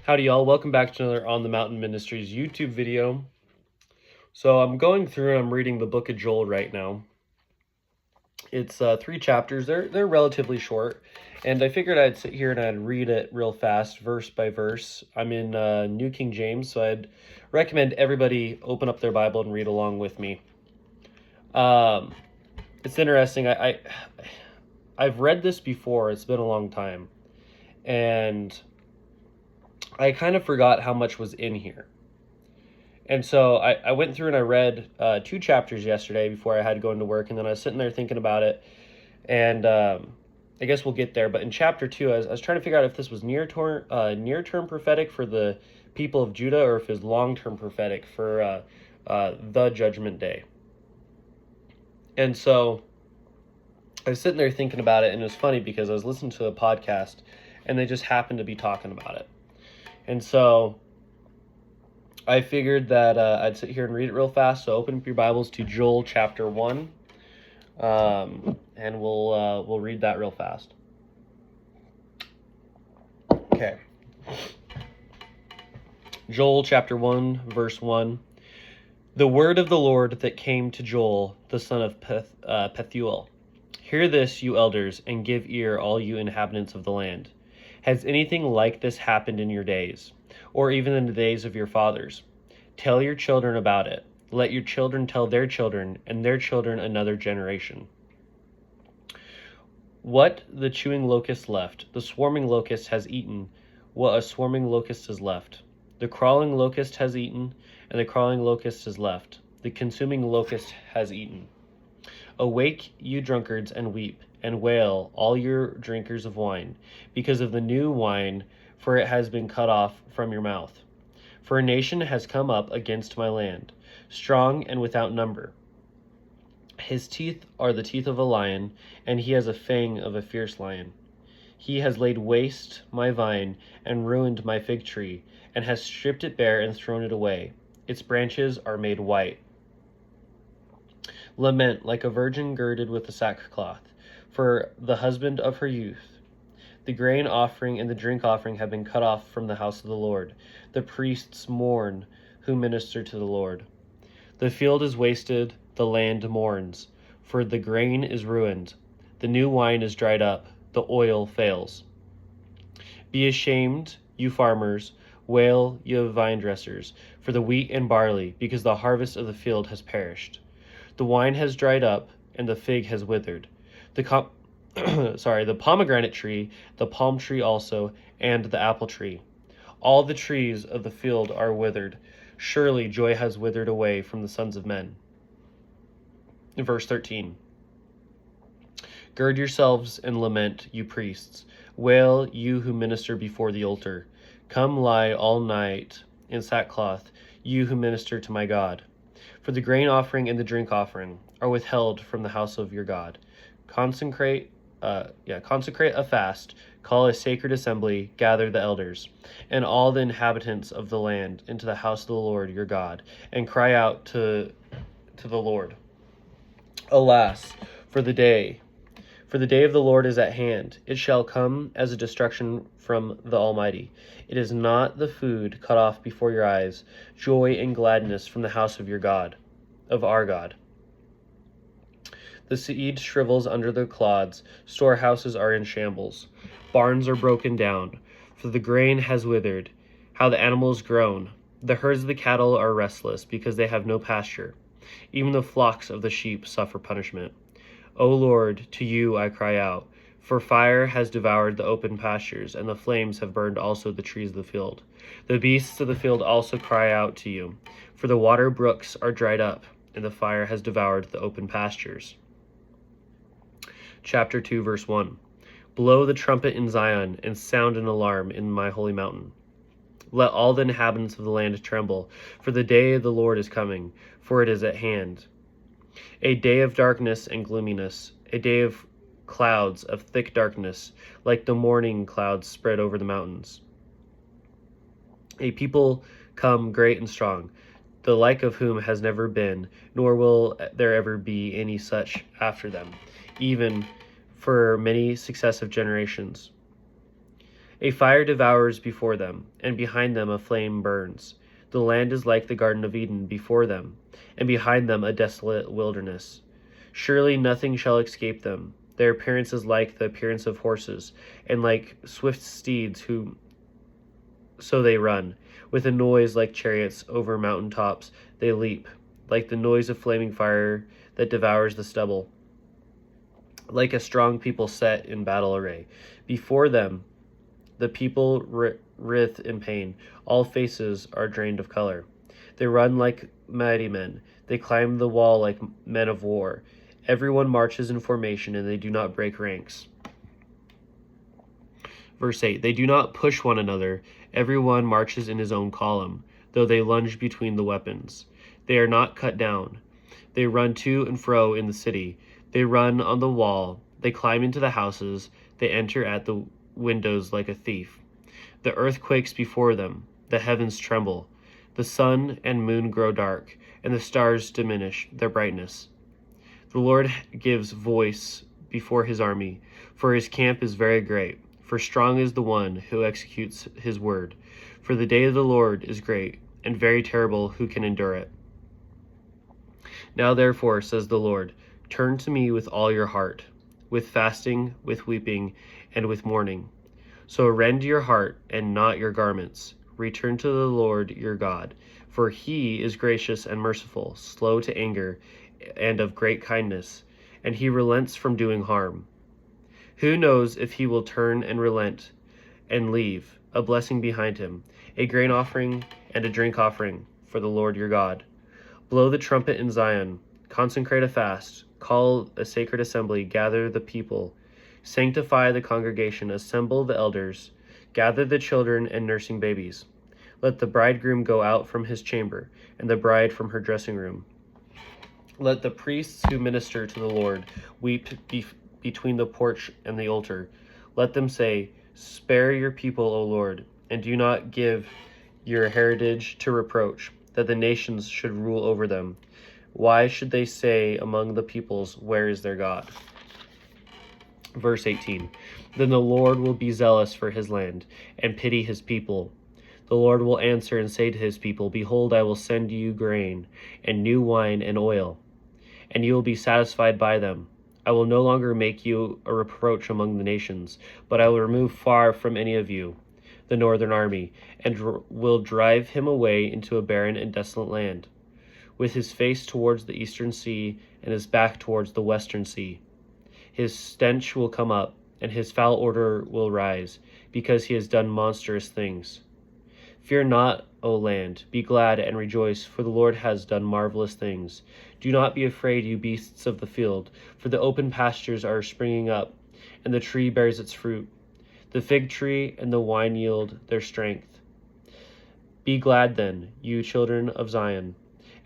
Howdy y'all, welcome back to another On the Mountain Ministries YouTube video. So I'm going through and I'm reading the book of Joel right now. It's 3 chapters, they're relatively short, and I figured I'd sit here and I'd read it real fast, verse by verse. I'm in New King James, so I'd recommend everybody open up their Bible and read along with me. It's interesting, I've read this before, it's been a long time, and I kind of forgot how much was in here. And so I went through and I read 2 chapters yesterday before I had to go into work, and then I was sitting there thinking about it, and I guess we'll get there. But in chapter 2, I was trying to figure out if this was near-term prophetic for the people of Judah, or if it was long-term prophetic for the judgment day. And so I was sitting there thinking about it, and it was funny because I was listening to a podcast, and they just happened to be talking about it. And so I figured that I'd sit here and read it real fast. So open up your Bibles to Joel chapter 1, and we'll read that real fast. Okay. Joel chapter 1, verse 1. The word of the Lord that came to Joel, the son of Pethuel. Hear this, you elders, and give ear, all you inhabitants of the land. Has anything like this happened in your days, or even in the days of your fathers? Tell your children about it. Let your children tell their children, and their children another generation. What the chewing locust left, the swarming locust has eaten what a swarming locust has left. The crawling locust has eaten, and the crawling locust has left. The consuming locust has eaten. Awake, you drunkards, and weep, and wail, all your drinkers of wine, because of the new wine, for it has been cut off from your mouth. For a nation has come up against my land, strong and without number. His teeth are the teeth of a lion, and he has a fang of a fierce lion. He has laid waste my vine, and ruined my fig tree, and has stripped it bare and thrown it away. Its branches are made white. Lament like a virgin girded with a sackcloth, for the husband of her youth. The grain offering and the drink offering have been cut off from the house of the Lord. The priests mourn who minister to the Lord. The field is wasted, the land mourns, for the grain is ruined. The new wine is dried up, the oil fails. Be ashamed, you farmers, wail, you vine dressers, for the wheat and barley, because the harvest of the field has perished. The wine has dried up, and the fig has withered. The pomegranate tree, the palm tree also, and the apple tree. All the trees of the field are withered. Surely joy has withered away from the sons of men. In verse 13. Gird yourselves and lament, you priests. Wail, you who minister before the altar. Come lie all night in sackcloth, you who minister to my God. For the grain offering and the drink offering are withheld from the house of your God. Consecrate a fast, call a sacred assembly, gather the elders, and all the inhabitants of the land into the house of the Lord your God, and cry out to the Lord. Alas, for the day of the Lord is at hand. It shall come as a destruction from the Almighty. It is not the food cut off before your eyes, joy and gladness from the house of your God, of our God. The seed shrivels under the clods, storehouses are in shambles, barns are broken down, for the grain has withered. How the animals groan! The herds of the cattle are restless, because they have no pasture. Even the flocks of the sheep suffer punishment. O Lord, to you I cry out, for fire has devoured the open pastures, and the flames have burned also the trees of the field. The beasts of the field also cry out to you, for the water brooks are dried up, and the fire has devoured the open pastures. Chapter 2, verse 1. Blow the trumpet in Zion, and sound an alarm in my holy mountain. Let all the inhabitants of the land tremble, for the day of the Lord is coming, for it is at hand. A day of darkness and gloominess, a day of clouds of thick darkness, like the morning clouds spread over the mountains. A people come great and strong, the like of whom has never been, nor will there ever be any such after them, even for many successive generations. A fire devours before them, and behind them a flame burns. The land is like the Garden of Eden before them, and behind them a desolate wilderness. Surely nothing shall escape them. Their appearance is like the appearance of horses, and like swift steeds so they run. With a noise like chariots over mountain tops they leap, like the noise of flaming fire that devours the stubble. Like a strong people set in battle array. Before them the people writhe in pain. All faces are drained of color. They run like mighty men. They climb the wall like men of war. Everyone marches in formation, and they do not break ranks. Verse 8, they do not push one another. Everyone marches in his own column, though they lunge between the weapons. They are not cut down. They run to and fro in the city. They run on the wall. They climb into the houses. They enter at the windows like a thief. The earth quakes before them. The heavens tremble. The sun and moon grow dark, and the stars diminish their brightness. The Lord gives voice before his army, for his camp is very great. For strong is the one who executes his word. For the day of the Lord is great, and very terrible. Who can endure it? Now therefore, says the Lord, turn to me with all your heart, with fasting, with weeping, and with mourning. So rend your heart and not your garments. Return to the Lord your God, for he is gracious and merciful, slow to anger, and of great kindness, and he relents from doing harm. Who knows if he will turn and relent and leave a blessing behind him, a grain offering and a drink offering for the Lord your God. Blow the trumpet in Zion, consecrate a fast, call a sacred assembly, gather the people, sanctify the congregation, assemble the elders, gather the children and nursing babies. Let the bridegroom go out from his chamber, and the bride from her dressing room. Let the priests who minister to the Lord weep between the porch and the altar. Let them say, spare your people, O Lord, and do not give your heritage to reproach, that the nations should rule over them. Why should they say among the peoples, where is their God? Verse 18, then the Lord will be zealous for his land, and pity his people. The Lord will answer and say to his people, behold, I will send you grain, and new wine and oil, and you will be satisfied by them. I will no longer make you a reproach among the nations, but I will remove far from any of you the northern army, and will drive him away into a barren and desolate land, with his face towards the eastern sea, and his back towards the western sea. His stench will come up, and his foul odor will rise, because he has done monstrous things. Fear not, O land, be glad and rejoice, for the Lord has done marvelous things. Do not be afraid, you beasts of the field, for the open pastures are springing up, and the tree bears its fruit. The fig tree and the wine yield their strength. Be glad then, you children of Zion,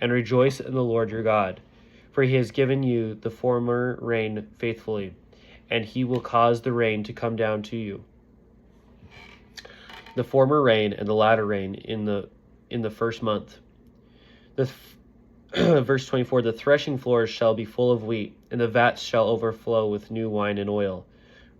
and rejoice in the Lord your God, for he has given you the former rain faithfully, and he will cause the rain to come down to you, the former rain and the latter rain in the first month. Verse 24, the threshing floors shall be full of wheat, and the vats shall overflow with new wine and oil.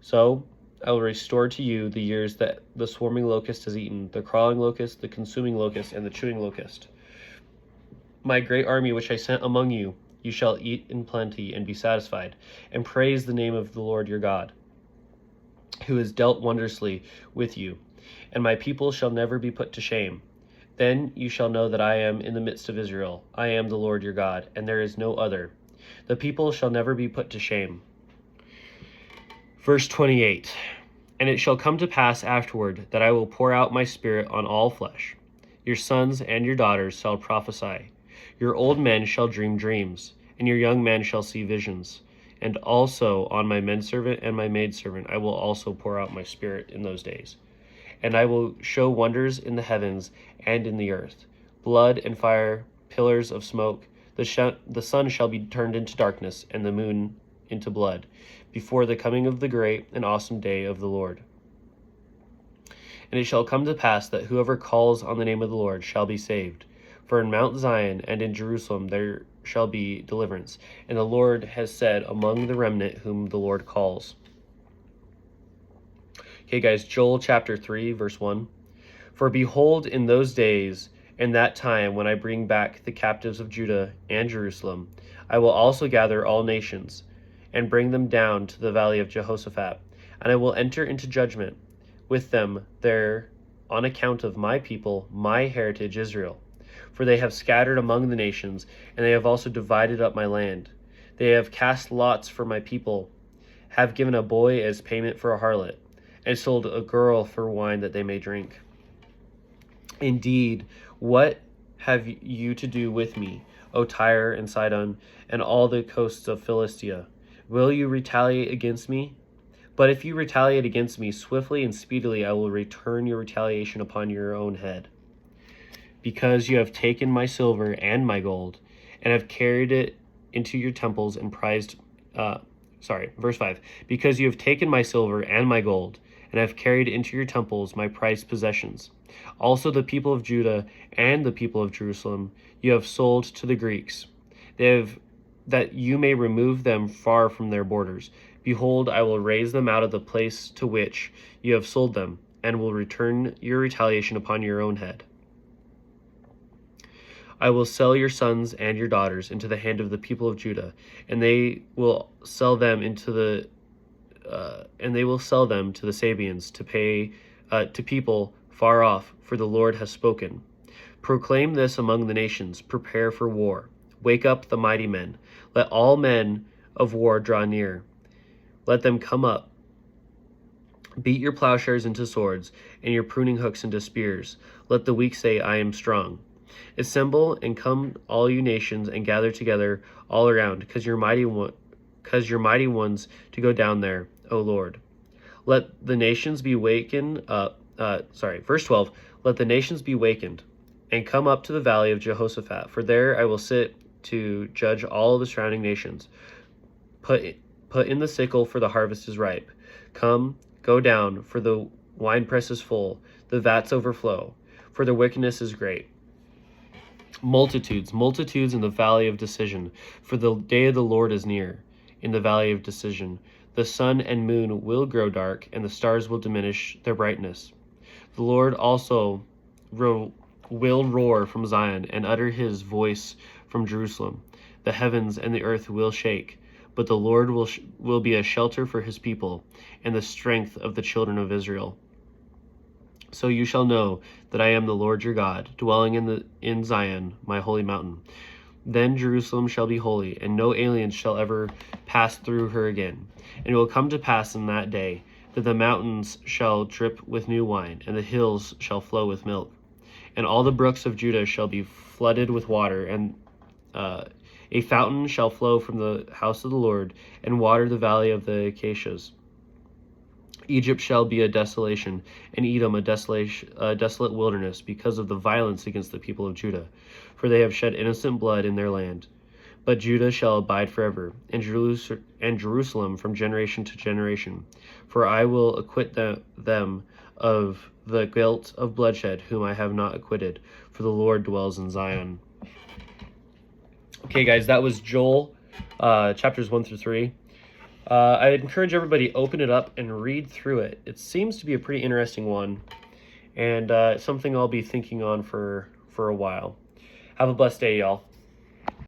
So I will restore to you the years that the swarming locust has eaten, the crawling locust, the consuming locust, and the chewing locust. My great army which I sent among you, you shall eat in plenty and be satisfied, and praise the name of the Lord your God, who has dealt wondrously with you. And my people shall never be put to shame. Then you shall know that I am in the midst of Israel. I am the Lord your God, and there is no other. The people shall never be put to shame. Verse 28, and it shall come to pass afterward that I will pour out my spirit on all flesh. Your sons and your daughters shall prophesy. Your old men shall dream dreams, and your young men shall see visions. And also on my manservant and my maidservant I will also pour out my spirit in those days. And I will show wonders in the heavens and in the earth, blood and fire, pillars of smoke. The sun shall be turned into darkness, and the moon into blood, before the coming of the great and awesome day of the Lord. And it shall come to pass that whoever calls on the name of the Lord shall be saved. For in Mount Zion and in Jerusalem there shall be deliverance, and the Lord has said, among the remnant whom the Lord calls. Okay, guys, Joel chapter 3, verse 1. For behold, in those days and that time when I bring back the captives of Judah and Jerusalem, I will also gather all nations and bring them down to the valley of Jehoshaphat, and I will enter into judgment with them there on account of my people, my heritage Israel. For they have scattered among the nations, and they have also divided up my land. They have cast lots for my people, have given a boy as payment for a harlot, and sold a girl for wine that they may drink. Indeed, what have you to do with me, O Tyre and Sidon, and all the coasts of Philistia? Will you retaliate against me? But if you retaliate against me, swiftly and speedily I will return your retaliation upon your own head. Because you have taken my silver and my gold, and have carried it into your temples and prized... verse 5. Because you have taken my silver and my gold, and have carried into your temples my prized possessions. Also the people of Judah and the people of Jerusalem you have sold to the Greeks. That you may remove them far from their borders. Behold, I will raise them out of the place to which you have sold them, and will return your retaliation upon your own head. I will sell your sons and your daughters into the hand of the people of Judah, and they will sell them to the Sabeans to pay to people far off, for the Lord has spoken. Proclaim this among the nations, prepare for war. Wake up the mighty men. Let all men of war draw near. Let them come up. Beat your plowshares into swords, and your pruning hooks into spears. Let the weak say, I am strong. Assemble and come, all you nations, and gather together all around, because your mighty ones to go down there, O Lord. Let the nations be wakened up. Verse 12. Let the nations be wakened, and come up to the valley of Jehoshaphat, for there I will sit to judge all the surrounding nations. Put in the sickle, for the harvest is ripe. Come, go down, for the winepress is full, the vats overflow, for the wickedness is great. Multitudes in the valley of decision, for the day of the Lord is near. In the valley of decision, the sun and moon will grow dark, and the stars will diminish their brightness. The Lord also will roar from Zion and utter his voice from Jerusalem. The heavens and the earth will shake, but the Lord will be a shelter for his people and the strength of the children of Israel. So you shall know that I am the Lord your God, dwelling in Zion, my holy mountain. Then Jerusalem shall be holy, and no aliens shall ever pass through her again. And it will come to pass in that day that the mountains shall drip with new wine, and the hills shall flow with milk. And all the brooks of Judah shall be flooded with water, and a fountain shall flow from the house of the Lord, and water the valley of the acacias. Egypt shall be a desolation, and Edom a desolate wilderness, because of the violence against the people of Judah, for they have shed innocent blood in their land. But Judah shall abide forever, and Jerusalem from generation to generation. For I will acquit them of the guilt of bloodshed, whom I have not acquitted, for the Lord dwells in Zion. Okay, guys, that was Joel, chapters 1 through 3. I encourage everybody open it up and read through it. It seems to be a pretty interesting one, and something I'll be thinking on for a while. Have a blessed day, y'all.